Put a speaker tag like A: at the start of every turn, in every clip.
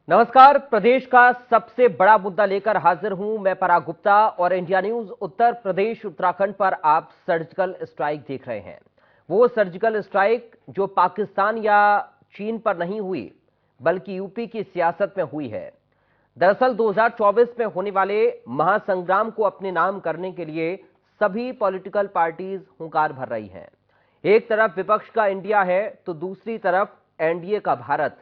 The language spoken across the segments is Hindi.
A: नमस्कार। प्रदेश का सबसे बड़ा मुद्दा लेकर हाजिर हूं मैं पराग गुप्ता और इंडिया न्यूज उत्तर प्रदेश उत्तराखंड पर आप सर्जिकल स्ट्राइक देख रहे हैं। वो सर्जिकल स्ट्राइक जो पाकिस्तान या चीन पर नहीं हुई बल्कि यूपी की सियासत में हुई है। दरअसल 2024 में होने वाले महासंग्राम को अपने नाम करने के लिए सभी पॉलिटिकल पार्टीज हुंकार भर रही हैं। एक तरफ विपक्ष का इंडिया है तो दूसरी तरफ एनडीए का भारत।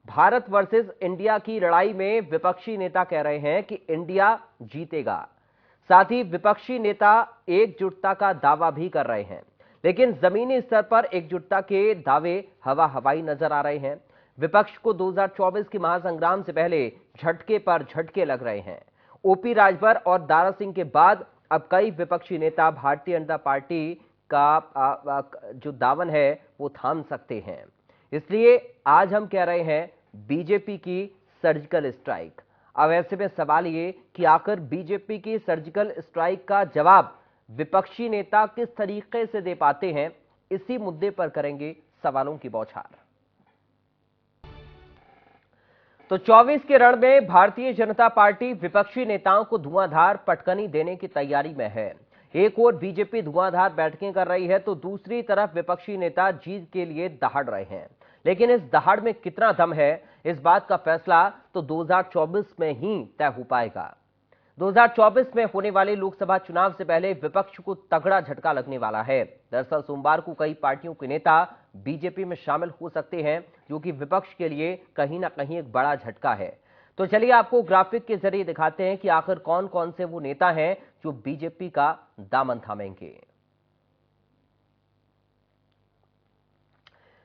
A: भारत वर्सेस इंडिया की लड़ाई में विपक्षी नेता कह रहे हैं कि इंडिया जीतेगा। साथ ही विपक्षी नेता एकजुटता का दावा भी कर रहे हैं, लेकिन जमीनी स्तर पर एकजुटता के दावे हवा हवाई नजर आ रहे हैं। विपक्ष को 2024 के महासंग्राम से पहले झटके पर झटके लग रहे हैं। ओपी राजभर और दारा सिंह के बाद अब कई विपक्षी नेता भारतीय जनता पार्टी का जो दामन है वो थाम सकते हैं। इसलिए आज हम कह रहे हैं बीजेपी की सर्जिकल स्ट्राइक। अब ऐसे में सवाल ये कि आखिर बीजेपी की सर्जिकल स्ट्राइक का जवाब विपक्षी नेता किस तरीके से दे पाते हैं, इसी मुद्दे पर करेंगे सवालों की बौछार। तो 24 के रण में भारतीय जनता पार्टी विपक्षी नेताओं को धुआंधार पटकनी देने की तैयारी में है। एक ओर बीजेपी धुआंधार बैठकें कर रही है तो दूसरी तरफ विपक्षी नेता जीत के लिए दहाड़ रहे हैं। लेकिन इस दहाड़ में कितना दम है, इस बात का फैसला तो 2024 में ही तय हो पाएगा। 2024 में होने वाले लोकसभा चुनाव से पहले विपक्ष को तगड़ा झटका लगने वाला है। दरअसल सोमवार को कई पार्टियों के नेता बीजेपी में शामिल हो सकते हैं, जो कि विपक्ष के लिए कहीं ना कहीं एक बड़ा झटका है। तो चलिए आपको ग्राफिक के जरिए दिखाते हैं कि आखिर कौन कौन से वो नेता हैं जो बीजेपी का दामन थामेंगे।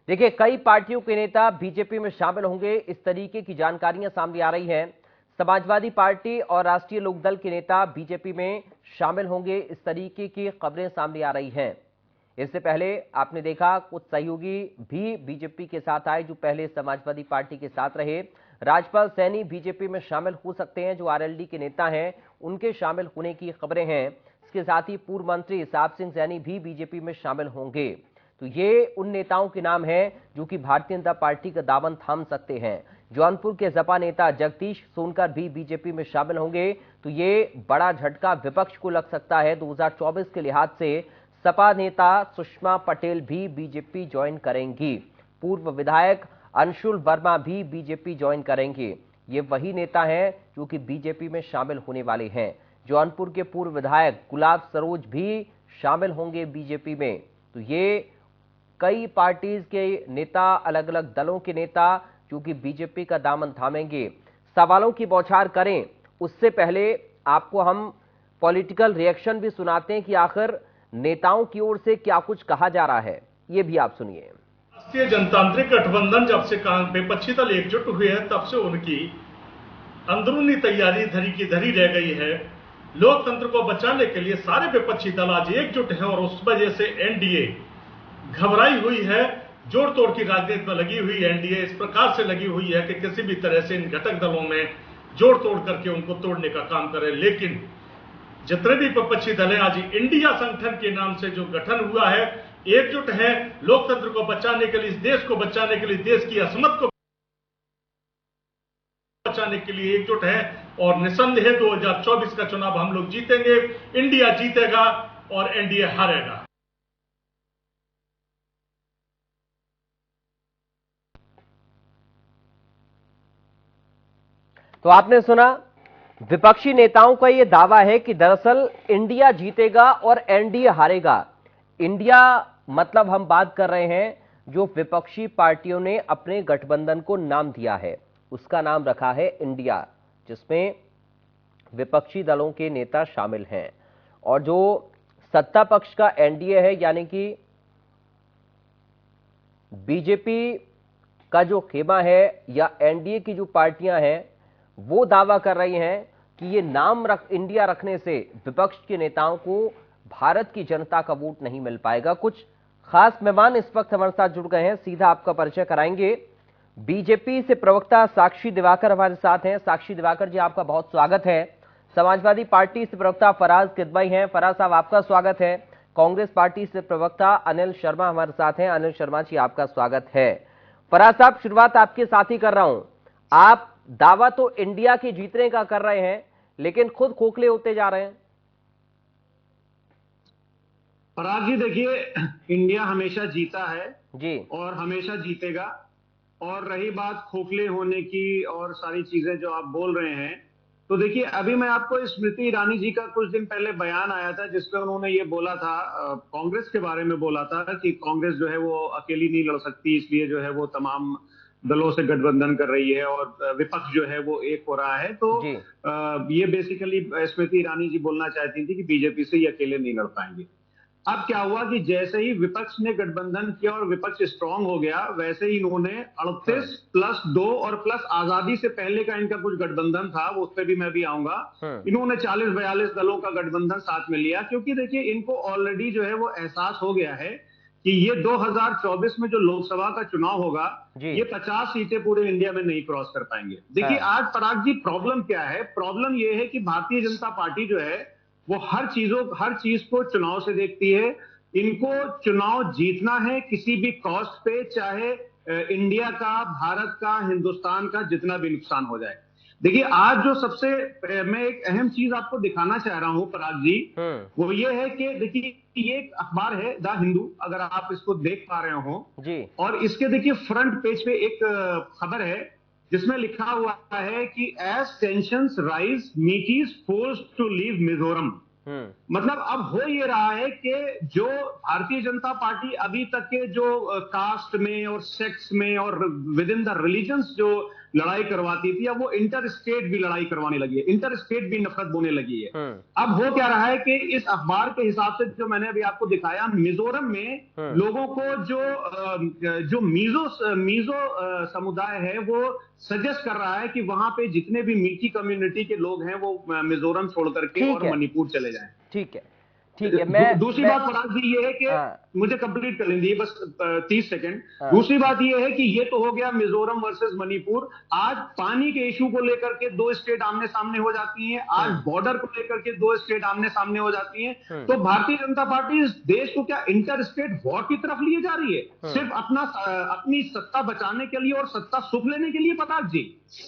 A: देखिए, कई पार्टियों के नेता बीजेपी में शामिल होंगे, इस तरीके की जानकारियां सामने आ रही हैं। समाजवादी पार्टी और राष्ट्रीय लोकदल के नेता बीजेपी में शामिल होंगे, इस तरीके की खबरें सामने आ रही हैं। इससे पहले आपने देखा कुछ सहयोगी भी बीजेपी के साथ आए जो पहले समाजवादी पार्टी के साथ रहे। राजपाल सैनी बीजेपी में शामिल हो सकते हैं, जो आरएलडी के नेता हैं, उनके शामिल होने की खबरें हैं। इसके साथ ही पूर्व मंत्री साहब सिंह सैनी भी बीजेपी में शामिल होंगे। तो ये उन नेताओं के नाम हैं जो कि भारतीय जनता पार्टी का दामन थाम सकते हैं। जौनपुर के सपा नेता जगदीश सोनकर भी बीजेपी में शामिल होंगे। तो ये बड़ा झटका विपक्ष को लग सकता है। 2024 के लिहाज से सपा नेता सुषमा पटेल भी बीजेपी ज्वाइन करेंगी। पूर्व विधायक अंशुल वर्मा भी बीजेपी ज्वाइन करेंगे। ये वही नेता हैं जो कि बीजेपी में शामिल होने वाले हैं। जौनपुर के पूर्व विधायक गुलाब सरोज भी शामिल होंगे बीजेपी में। तो ये कई पार्टीज के नेता, अलग अलग दलों के नेता जो कि बीजेपी का दामन थामेंगे। सवालों की बौछार करें उससे पहले आपको हम पॉलिटिकल रिएक्शन भी सुनाते हैं कि आखिर नेताओं की ओर से क्या कुछ कहा जा रहा है, ये भी आप सुनिए।
B: राष्ट्रीय जनतांत्रिक गठबंधन जब से विपक्षी दल एकजुट हुए हैं तब से उनकी अंदरूनी तैयारी धरी की धरी रह गई है। लोकतंत्र को बचाने के लिए सारे विपक्षी दल आज एकजुट हैं और उस वजह से एनडीए घबराई हुई है, जोड़ तोड़ की राजनीति में लगी हुई। एनडीए इस प्रकार से लगी हुई है कि किसी भी तरह से इन घटक दलों में जोड़ तोड़ करके उनको तोड़ने का काम करे। लेकिन जितने भी विपक्षी दल हैं आज इंडिया संगठन के नाम से जो गठन हुआ है, एकजुट है, लोकतंत्र को बचाने के लिए, इस देश को बचाने के लिए, देश की असमत को बचाने के लिए एकजुट है। और निसंदेह 2024 का चुनाव हम लोग जीतेंगे, इंडिया जीतेगा और एनडीए हारेगा।
A: तो आपने सुना, विपक्षी नेताओं का यह दावा है कि दरअसल इंडिया जीतेगा और एनडीए हारेगा। इंडिया मतलब हम बात कर रहे हैं जो विपक्षी पार्टियों ने अपने गठबंधन को नाम दिया है, उसका नाम रखा है इंडिया, जिसमें विपक्षी दलों के नेता शामिल हैं। और जो सत्ता पक्ष का एनडीए है, यानी कि बीजेपी का जो खेमा है या एनडीए की जो पार्टियां हैं, वो दावा कर रही हैं कि ये नाम इंडिया रखने से विपक्ष के नेताओं को भारत की जनता का वोट नहीं मिल पाएगा। कुछ खास मेहमान इस वक्त हमारे साथ जुड़ गए हैं, सीधा आपका परिचय कराएंगे। बीजेपी से प्रवक्ता साक्षी दिवाकर हमारे साथ हैं। साक्षी दिवाकर जी, आपका बहुत स्वागत है। समाजवादी पार्टी से प्रवक्ता फराज किदवई हैं। फराज साहब, आपका स्वागत है। कांग्रेस पार्टी से प्रवक्ता अनिल शर्मा हमारे साथ हैं। अनिल शर्मा जी, आपका स्वागत है। फराज साहब, शुरुआत आपके साथ ही कर रहा हूं। आप दावा तो इंडिया के जीतने का कर रहे हैं, लेकिन खुद खोखले होते जा रहे हैं।
C: पराग जी देखिए, इंडिया हमेशा जीता है
A: जी।
C: और हमेशा जीतेगा। और रही बात खोखले होने की और सारी चीजें जो आप बोल रहे हैं, तो देखिए अभी मैं आपको स्मृति ईरानी जी का कुछ दिन पहले बयान आया था जिसमें उन्होंने ये बोला था, कांग्रेस के बारे में बोला था कि कांग्रेस जो है वो अकेली नहीं लड़ सकती, इसलिए जो है वो तमाम दलों से गठबंधन कर रही है और विपक्ष जो है वो एक हो रहा है। तो
A: जी।
C: ये बेसिकली स्मृति ईरानी जी बोलना चाहती थी कि बीजेपी से ये अकेले नहीं लड़ पाएंगे। अब क्या हुआ कि जैसे ही विपक्ष ने गठबंधन किया और विपक्ष स्ट्रांग हो गया, वैसे ही इन्होंने 38 प्लस 2 और प्लस आजादी से पहले का इनका कुछ गठबंधन था, वो उस पर भी मैं भी आऊंगा। इन्होंने 40-42 दलों का गठबंधन साथ में लिया, क्योंकि देखिए इनको ऑलरेडी जो है वो एहसास हो गया है कि ये 2024 में जो लोकसभा का चुनाव होगा, ये 50 सीटें पूरे इंडिया में नहीं क्रॉस कर पाएंगे। देखिए आज पराग जी प्रॉब्लम क्या है? प्रॉब्लम ये है कि भारतीय जनता पार्टी जो है वो हर चीज को चुनाव से देखती है। इनको चुनाव जीतना है किसी भी कॉस्ट पे, चाहे इंडिया का, भारत का, हिंदुस्तान का जितना भी नुकसान हो जाए। देखिए आज जो सबसे मैं एक अहम चीज आपको दिखाना चाह रहा हूं पराग जी, वो ये है कि देखिए ये एक अखबार है द हिंदू, अगर आप इसको देख पा रहे हो जी, और इसके देखिए फ्रंट पेज पे एक खबर है जिसमें लिखा हुआ है कि as tensions rise Meitei is forced to leave Mizoram. मतलब अब हो ये रहा है कि जो भारतीय जनता पार्टी अभी तक के जो कास्ट में और सेक्स में और विद इन द रिलीजन्स जो लड़ाई करवाती थी, अब वो इंटर स्टेट भी लड़ाई करवाने लगी है, इंटर स्टेट भी नफरत बोने लगी है। अब हो क्या रहा है कि इस अखबार के हिसाब से जो मैंने अभी आपको दिखाया, मिजोरम में लोगों को जो मीजो समुदाय है वो सजेस्ट कर रहा है कि वहां पे जितने भी मीठी कम्युनिटी के लोग हैं वो मिजोरम छोड़ करके और मणिपुर चले जाएं।
A: ठीक है, ठीक है।
C: दूसरी बात पराग जी ये है कि मुझे कंप्लीट कर लेंगे बस 30 सेकंड। दूसरी बात ये है कि ये तो हो गया मिजोरम वर्सेस मणिपुर। आज पानी के इशू को लेकर के दो स्टेट आमने सामने हो जाती हैं, आज बॉर्डर को लेकर के दो स्टेट आमने सामने हो जाती हैं। तो भारतीय जनता पार्टी इस देश को क्या इंटर स्टेट वॉर की तरफ लिए जा रही है, सिर्फ अपनी सत्ता बचाने के लिए और सत्ता सुख लेने के लिए? पराग जी,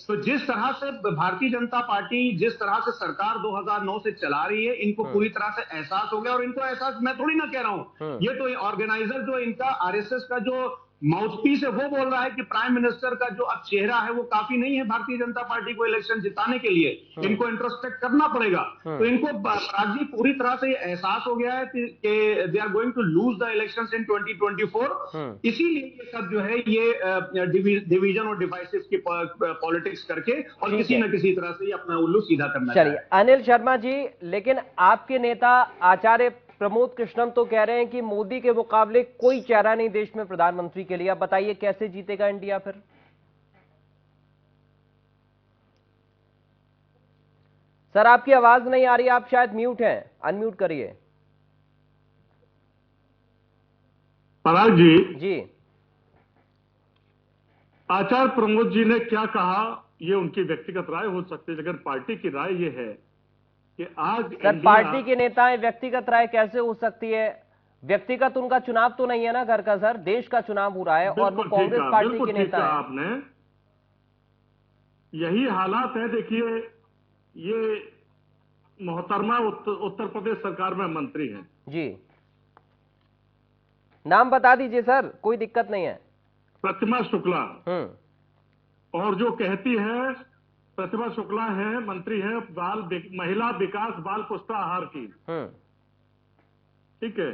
C: तो जिस तरह से भारतीय जनता पार्टी, जिस तरह से सरकार 2009 से चला रही है, इनको पूरी तरह से एहसास हो गया। और इनको एहसास मैं थोड़ी ना कह रहा हूं, ये तो ऑर्गेनाइजर जो इनका आरएसएस का जो माउथपीस है वो बोल रहा है कि प्राइम मिनिस्टर का जो अब चेहरा है वो काफी नहीं है भारतीय जनता पार्टी को इलेक्शन जिताने के लिए, इनको इंट्रोस्पेक्ट करना पड़ेगा। तो इनको पराग जी पूरी तरह से एहसास हो गया है कि they are going to lose the elections in 2024। इसीलिए ये सब जो है ये डिवीजन और डिवाइसेस की पॉलिटिक्स करके और किसी न किसी तरह से अपना उल्लू सीधा करना।
A: चलिए अनिल शर्मा जी, लेकिन आपके नेता आचार्य प्रमोद कृष्णन तो कह रहे हैं कि मोदी के मुकाबले कोई चेहरा नहीं देश में प्रधानमंत्री के लिए। आप बताइए कैसे जीतेगा इंडिया फिर? सर आपकी आवाज नहीं आ रही, आप शायद म्यूट हैं, अनम्यूट करिए।
B: पराग जी,
A: जी,
B: आचार्य प्रमोद जी ने क्या कहा ये उनकी व्यक्तिगत राय हो सकती है, लेकिन पार्टी की राय ये है कि आज
A: सर पार्टी के नेता हैं, व्यक्तिगत राय कैसे हो सकती है? व्यक्तिगत उनका चुनाव तो नहीं है ना घर का, सर देश का चुनाव हो रहा है और वो कांग्रेस पार्टी के नेता हैं।
B: आपने यही हालात है। देखिए ये मोहतरमा उत्तर प्रदेश सरकार में मंत्री हैं
A: जी, नाम बता दीजिए सर, कोई दिक्कत नहीं है।
B: प्रतिमा शुक्ला। और जो कहती है, प्रतिमा शुक्ला है, मंत्री है महिला विकास बाल पुष्टाहार की, ठीक है।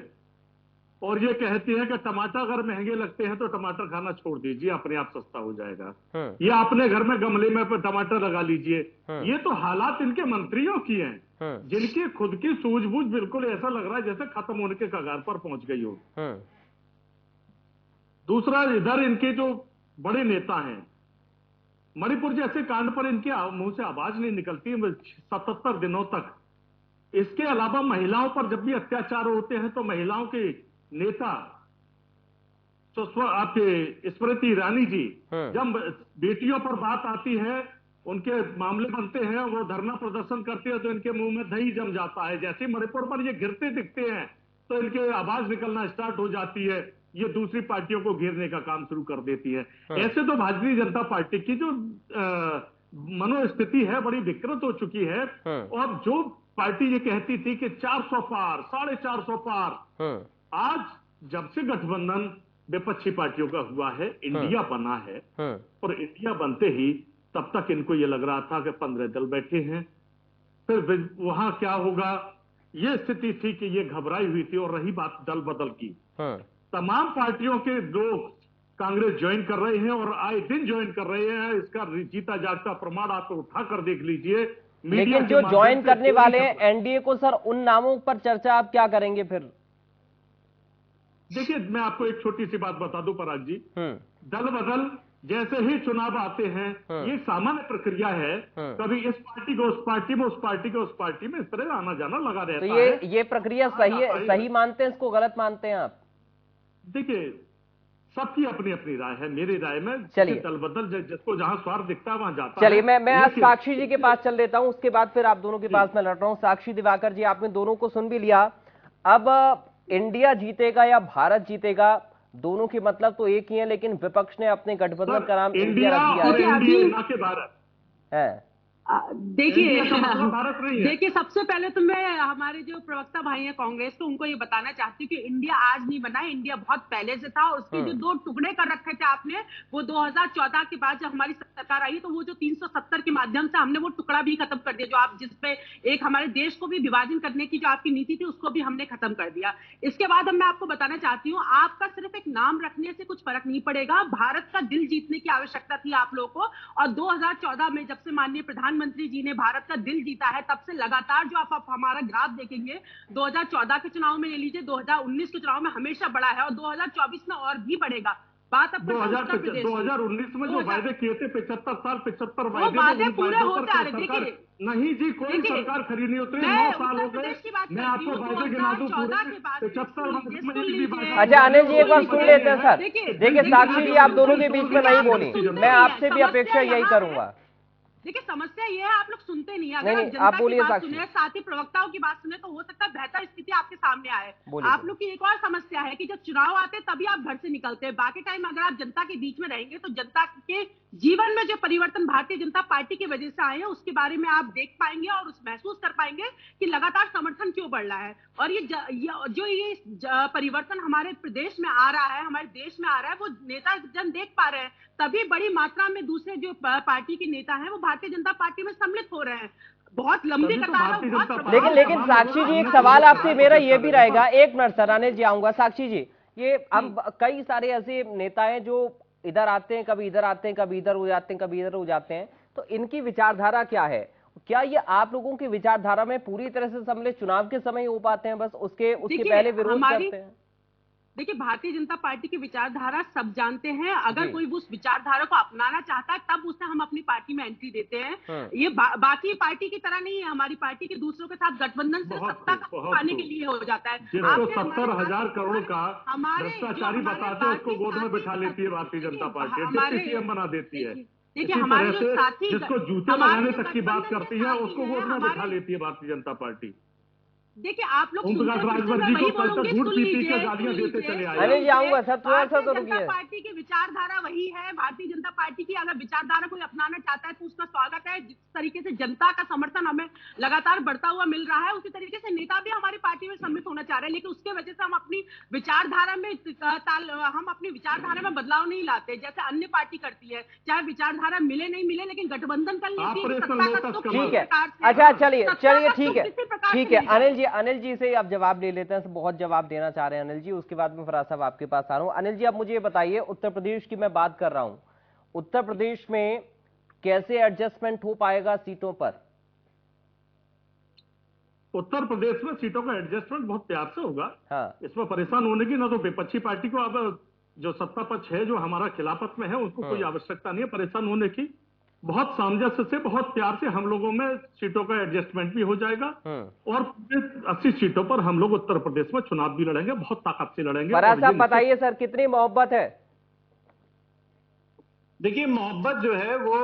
B: और ये कहती है कि टमाटर अगर महंगे लगते हैं तो टमाटर खाना छोड़ दीजिए, अपने आप सस्ता हो जाएगा, या अपने घर में गमले में टमाटर लगा लीजिए। ये तो हालात इनके मंत्रियों की हैं, जिनकी खुद की सूझबूझ बिल्कुल ऐसा लग रहा है जैसे खत्म होने के कगार पर पहुंच गई हो। दूसरा, इधर इनके जो बड़े नेता हैं, मणिपुर जैसे कांड पर इनके मुंह से आवाज नहीं निकलती 77 दिनों तक। इसके अलावा महिलाओं पर जब भी अत्याचार होते हैं तो महिलाओं के नेता तो आपके स्मृति ईरानी जी, जब बेटियों पर बात आती है, उनके मामले बनते हैं, वो धरना प्रदर्शन करते हैं तो इनके मुंह में दही जम जाता है। जैसे मणिपुर पर ये गिरते दिखते हैं तो इनके आवाज निकलना स्टार्ट हो जाती है, ये दूसरी पार्टियों को घेरने का काम शुरू कर देती है। ऐसे तो भारतीय जनता पार्टी की जो मनोस्थिति है बड़ी विकृत हो चुकी है। और जो पार्टी ये कहती थी कि 400 पार, 450 पार, आज जब से गठबंधन विपक्षी पार्टियों का हुआ है, इंडिया बना है, और इंडिया बनते ही तब तक इनको ये लग रहा था कि 15 दल बैठे हैं, फिर वहां क्या होगा, ये स्थिति थी कि ये घबराई हुई थी। और रही बात दल बदल की, तमाम पार्टियों के लोग कांग्रेस ज्वाइन कर रहे हैं और आए दिन ज्वाइन कर रहे हैं। इसका जीता जागता प्रमाण आप उठा कर देख लीजिए।
A: लेकिन जो ज्वाइन करने वाले हैं एनडीए को, सर उन नामों पर चर्चा आप क्या करेंगे फिर?
B: देखिए, मैं आपको एक छोटी सी बात बता दूं पराग जी, दल बदल जैसे ही चुनाव आते हैं, ये सामान्य प्रक्रिया है। कभी इस पार्टी को उस पार्टी में, उस पार्टी को उस पार्टी में, इस तरह आना जाना लगा रहता है।
A: तो ये प्रक्रिया सही है, सही मानते हैं इसको, गलत मानते हैं आप?
B: देखिए, सबकी अपनी अपनी राय है। मेरी राय में
A: चलिए,
B: दल बदल जिसको जहां स्वार्थ दिखता है वहां जाता
A: चलिए,
B: है।
A: मैं आज साक्षी जी के पास चल देता हूं, उसके बाद फिर आप दोनों के पास मैं लड़ रहा हूं। साक्षी दिवाकर जी, आपने दोनों को सुन भी लिया। अब इंडिया जीतेगा या भारत जीतेगा, दोनों के मतलब तो एक ही है, लेकिन विपक्ष ने अपने गठबंधन का नाम इंडिया रख दिया
B: है, ना कि भारत
A: है।
D: देखिए सबसे पहले तो मैं हमारे जो प्रवक्ता भाई हैं कांग्रेस के, उनको ये बताना चाहती हूँ कि इंडिया आज नहीं बना है, इंडिया बहुत पहले से था। उसके जो 2 टुकड़े कर रखे थे आपने, वो 2014 के बाद जब हमारी सरकार आई तो वो जो 370 के माध्यम से हमने वो टुकड़ा भी खत्म कर दिया, जो आप जिसपे एक हमारे देश को भी विभाजन करने की जो आपकी नीति थी उसको भी हमने खत्म कर दिया। इसके बाद मैं आपको बताना चाहती हूँ, आपका सिर्फ एक नाम रखने से कुछ फर्क नहीं पड़ेगा। भारत का दिल जीतने की आवश्यकता थी आप लोगों को, और 2014 में जब से माननीय प्रधानमंत्री जी ने भारत का दिल जीता है, तब से लगातार जो आप हमारा ग्राफ देखेंगे, 2014 के चुनाव में ले लीजिए, 2019 के चुनाव में हमेशा बढ़ा है और 2024 में और भी बढ़ेगा। बात अब
B: 2019 में जो वायदे किए थे 75 साल 75
D: वायदे पूरे होते आ रहे। देखिए
B: नहीं जी, कोई सरकार खड़ी नहीं उतरी, 9 साल हो गए। मैं आपको वायदे गिना दूं, 75।
A: अच्छा अनिल जी, एक बार सुन लेते हैं सर। देखिए साक्षी जी, आप दोनों के बीच में नहीं बोली, मैं आपसे भी अपेक्षा यही करूंगा।
D: देखिए समस्या ये है, आप लोग सुनते नहीं। अगर आप जनता की बात सुने, साथ ही प्रवक्ताओं की बात सुने, तो हो सकता है बेहतर स्थिति आपके सामने आए। आप लोग की एक और समस्या है कि जब चुनाव आते तभी आप घर से निकलते हैं, बाकी टाइम अगर आप जनता के बीच में रहेंगे तो जनता के जीवन में जो परिवर्तन भारतीय जनता पार्टी की वजह से आए हैं उसके बारे में आप देख पाएंगे और उस महसूस कर पाएंगे कि लगातार समर्थन क्यों बढ़ रहा है। और ये परिवर्तन हमारे प्रदेश में आ रहा है, हमारे देश में आ रहा है, वो नेता जन देख पा रहे हैं, तभी बड़ी मात्रा में दूसरे जो पार्टी के नेता हैं वो भारतीय जनता पार्टी में सम्मिलित हो रहे हैं। बहुत लंबी कतार।
A: लेकिन साक्षी जी, एक सवाल आपसे मेरा ये भी रहेगा, एक मिनट सर, अनिल जी आऊंगा। साक्षी जी, ये अब कई सारे ऐसे नेता हैं जो इधर आते हैं, कभी इधर आते हैं, कभी इधर हो जाते हैं, कभी इधर हो जाते हैं, तो इनकी विचारधारा क्या है? क्या ये आप लोगों की विचारधारा में पूरी तरह से सम्मिलित चुनाव के समय हो पाते हैं, बस उसके पहले विरोध करते हैं?
D: देखिए भारतीय जनता पार्टी की विचारधारा सब जानते हैं। अगर कोई उस विचारधारा को अपनाना चाहता है तब उसे हम अपनी पार्टी में एंट्री देते हैं। ये बाकी पार्टी की तरह नहीं है। हमारी पार्टी के दूसरों के साथ गठबंधन से सत्ता पाने के लिए हो जाता है।
B: 70,000 करोड़ का भ्रष्टाचारी बताते हैं, उसको गोद में बिठा लेती है Bharatiya Janata party, deputy CM बना देती है।
D: देखिए हमारे जो साथी
B: जिसको जूते लगाने तक की बात करती है उसको गोद में बिठा लेती है भारतीय जनता पार्टी।
D: देखिए आप लोग
B: झूठ पीटी के गालियां देते चले आए।
A: अनिल जी आऊंगा सर, थोड़ा सा तो रुकिए।
D: पार्टी की विचारधारा वही है। भारतीय जनता पार्टी की अगर विचारधारा कोई अपनाना चाहता है तो उसका स्वागत है। जिस तरीके से जनता का समर्थन हमें लगातार बढ़ता हुआ मिल रहा है, उसी तरीके से नेता भी हमारी पार्टी में सम्मिलित होना चाह रहे हैं, लेकिन उसके वजह से हम अपनी विचारधारा में बदलाव नहीं लाते जैसे अन्य पार्टी करती है। चाहे विचारधारा मिले नहीं मिले, लेकिन गठबंधन कर लेती है।
A: ठीक है, अच्छा चलिए ठीक है। अनिल जी से आप जवाब ले लेते हैं, बहुत जवाब देना चाह रहे हैं अनिल जी, उसके बाद में फराज साहब आपके पास आ रहा हूं। अनिल जी, अब मुझे ये बताइए, उत्तर प्रदेश की मैं बात कर रहा हूं, उत्तर प्रदेश में कैसे एडजस्टमेंट हो पाएगा सीटों पर?
B: उत्तर प्रदेश में सीटों का एडजस्टमेंट बहुत प्यार से होगा।
A: हाँ।
B: इसमें परेशान होने की ना तो विपक्षी पार्टी को, अब जो सत्ता पक्ष है जो हमारा खिलाफत में है, उनको कोई आवश्यकता नहीं है परेशान होने की। बहुत सामंजस्य से, बहुत प्यार से हम लोगों में सीटों का एडजस्टमेंट भी हो जाएगा और 80 सीटों पर हम लोग उत्तर प्रदेश में चुनाव भी लड़ेंगे, बहुत ताकत से लड़ेंगे।
A: फराज साहब बताइए सर, कितनी मोहब्बत है?
C: देखिए मोहब्बत जो है वो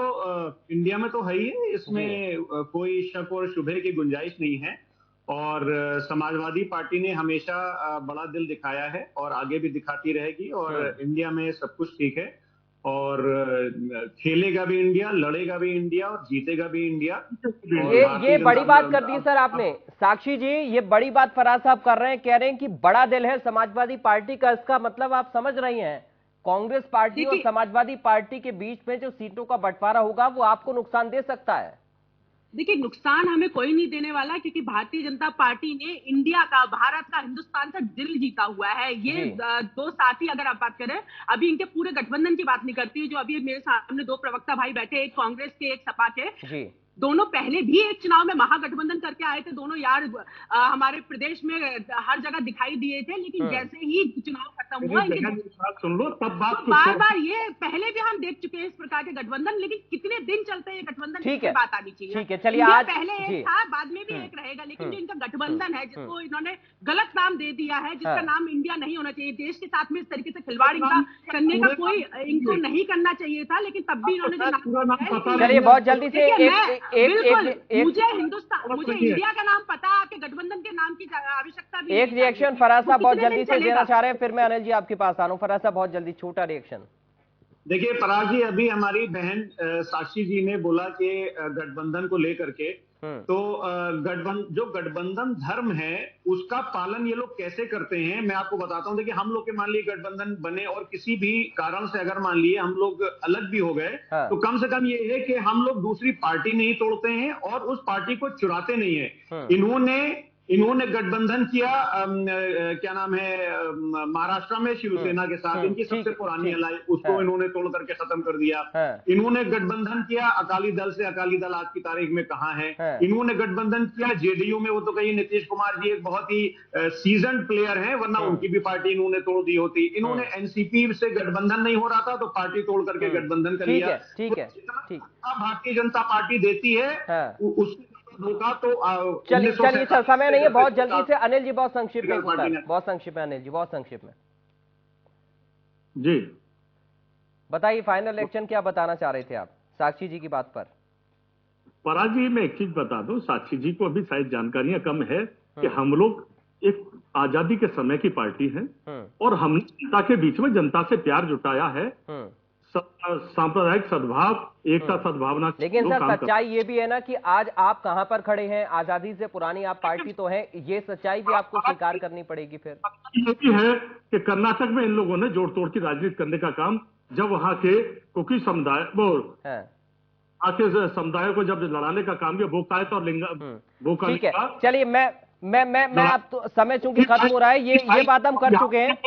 C: इंडिया में तो है ही है, इसमें कोई शक और शुभे की गुंजाइश नहीं है। और समाजवादी पार्टी ने हमेशा बड़ा दिल दिखाया है और आगे भी दिखाती रहेगी और इंडिया में सब कुछ ठीक है। और खेलेगा भी इंडिया, लड़ेगा भी इंडिया और जीतेगा भी इंडिया।
A: ये बड़ी बात कर दी सर आपने। साक्षी जी, ये बड़ी बात फराज साहब कर रहे हैं, कह रहे हैं कि बड़ा दिल है समाजवादी पार्टी का। इसका मतलब आप समझ रही हैं, कांग्रेस पार्टी और समाजवादी पार्टी के बीच में जो सीटों का बंटवारा होगा वो आपको नुकसान दे सकता है।
D: देखिए, नुकसान हमें कोई नहीं देने वाला, क्योंकि भारतीय जनता पार्टी ने इंडिया का, भारत का, हिंदुस्तान का दिल जीता हुआ है। ये दो साथी, अगर आप बात करें, अभी इनके पूरे गठबंधन की बात नहीं करती, जो अभी मेरे सामने दो प्रवक्ता भाई बैठे, एक कांग्रेस के, एक सपा के जी। दोनों पहले भी एक चुनाव में महागठबंधन करके आए थे। दोनों यार हमारे प्रदेश में हर जगह दिखाई दिए थे, लेकिन जैसे ही चुनाव खत्म हुआ,
B: सुन लो तब बात
D: बार बार ये पहले भी हम देख चुके हैं इस प्रकार के गठबंधन, लेकिन कितने दिन चलते हैं ये गठबंधन,
A: ठीक है,
D: बात आनी चाहिए।
A: ठीक है, चलिए आज
D: पहले एक था, बाद में भी एक रहेगा, लेकिन जो इनका गठबंधन है, जिसको इन्होंने गलत नाम दे दिया है, जिसका नाम इंडिया नहीं होना चाहिए, देश के साथ में इस तरीके से खिलवाड़ इनका करने का कोई इनको नहीं करना चाहिए था, लेकिन तब भी इन्होंने
A: चलिए बहुत जल्दी से
D: मुझे हिंदुस्तान, मुझे इंडिया का नाम पता है, आपके गठबंधन के नाम की आवश्यकता भी।
A: एक रिएक्शन फराज साहब बहुत जल्दी से देना चाह रहे हैं, फिर मैं अनिल जी आपके पास आ रहा हूं। फराज साहब बहुत जल्दी छोटा रिएक्शन।
C: देखिए पराग जी, अभी हमारी बहन साक्षी जी ने बोला कि गठबंधन को लेकर के, तो जो गठबंधन धर्म है उसका पालन ये लोग कैसे करते हैं मैं आपको बताता हूं। देखिए हम लोग के मान लिए गठबंधन बने और किसी भी कारण से अगर मान लिए हम लोग अलग भी हो गए, तो कम से कम ये है कि हम लोग दूसरी पार्टी नहीं तोड़ते हैं और उस पार्टी को चुराते नहीं है। इन्होंने गठबंधन किया, क्या नाम है, महाराष्ट्र में शिवसेना के साथ, इनकी सबसे पुरानी अलाई, उसको इन्होंने तोड़ करके खत्म कर दिया। इन्होंने गठबंधन किया अकाली दल से, अकाली दल आज की तारीख में कहां है। इन्होंने गठबंधन किया जेडीयू में, वो तो कहीं नीतीश कुमार जी एक बहुत ही सीजन्ड प्लेयर हैं, वरना उनकी भी पार्टी इन्होंने तोड़ दी होती। इन्होंने एनसीपी से गठबंधन नहीं हो रहा था तो पार्टी तोड़ करके गठबंधन कर लिया।
A: ठीक है,
C: भारतीय जनता पार्टी देती है उसको धोखा, तो
A: चलिए सर, समय नहीं है, बहुत जल्दी से अनिल जी, बहुत संक्षिप्त में, बहुत संक्षिप्त में अनिल जी, बहुत संक्षिप्त में
B: जी
A: बताइए, फाइनल एक्शन क्या बताना चाह रहे थे आप साक्षी जी की बात पर।
B: पराग जी, मैं एक चीज बता दूं, साक्षी जी को अभी शायद जानकारियां कम है कि हम लोग एक आजादी के समय की पार्टी है और हमने जनता के बीच में जनता से प्यार जुटाया है, सांप्रदायिक सद्भाव, एकता, सद्भावना।
A: लेकिन सर सच्चाई ये भी है ना कि आज आप कहां पर खड़े हैं, आजादी से पुरानी आप पार्टी तो है, ये सच्चाई भी आपको स्वीकार करनी पड़ेगी। फिर
B: ये भी है कि कर्नाटक में इन लोगों ने जोड़ तोड़ की राजनीति करने का काम, जब वहां के कुकी समुदाय आके समुदायों को जब लड़ाने का काम किया, बोकायत और लिंगा बोका।
A: ठीक है, चलिए मैं अब तो समय चूंकि खत्म हो रहा है, ये बात हम कर चुके हैं।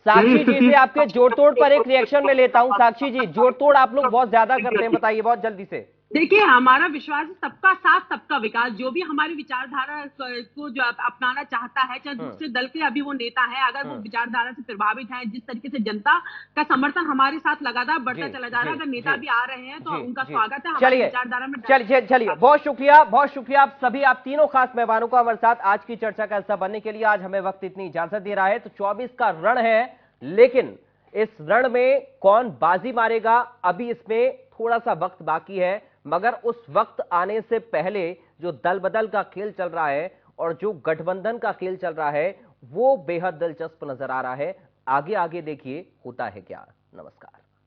A: साक्षी जी से आपके जोड़ तोड़ पर एक रिएक्शन में लेता हूं। साक्षी जी, जोड़ तोड़ आप लोग बहुत ज्यादा करते हैं, बताइए बहुत जल्दी से।
D: देखिए, हमारा विश्वास है सबका साथ सबका विकास। जो भी हमारी विचारधारा को जो अपनाना चाहता है, चाहे दूसरे दल के अभी वो नेता है, अगर वो विचारधारा से प्रभावित है, जिस तरीके से जनता का समर्थन हमारे साथ लगातार बढ़ता चला जा रहा है, अगर नेता भी आ रहे हैं तो उनका स्वागत है हमारी विचारधारा में।
A: चलिए बहुत शुक्रिया आप सभी, आप तीनों खास मेहमानों का हमारे साथ आज की चर्चा का हिस्सा बनने के लिए। आज हमें वक्त इतनी इजाजत दे रहा है। तो 24 का रण है, लेकिन इस रण में कौन बाजी मारेगा, अभी इसमें थोड़ा सा वक्त बाकी है, मगर उस वक्त आने से पहले जो दल बदल का खेल चल रहा है और जो गठबंधन का खेल चल रहा है वो बेहद दिलचस्प नजर आ रहा है। आगे देखिए होता है क्या। नमस्कार।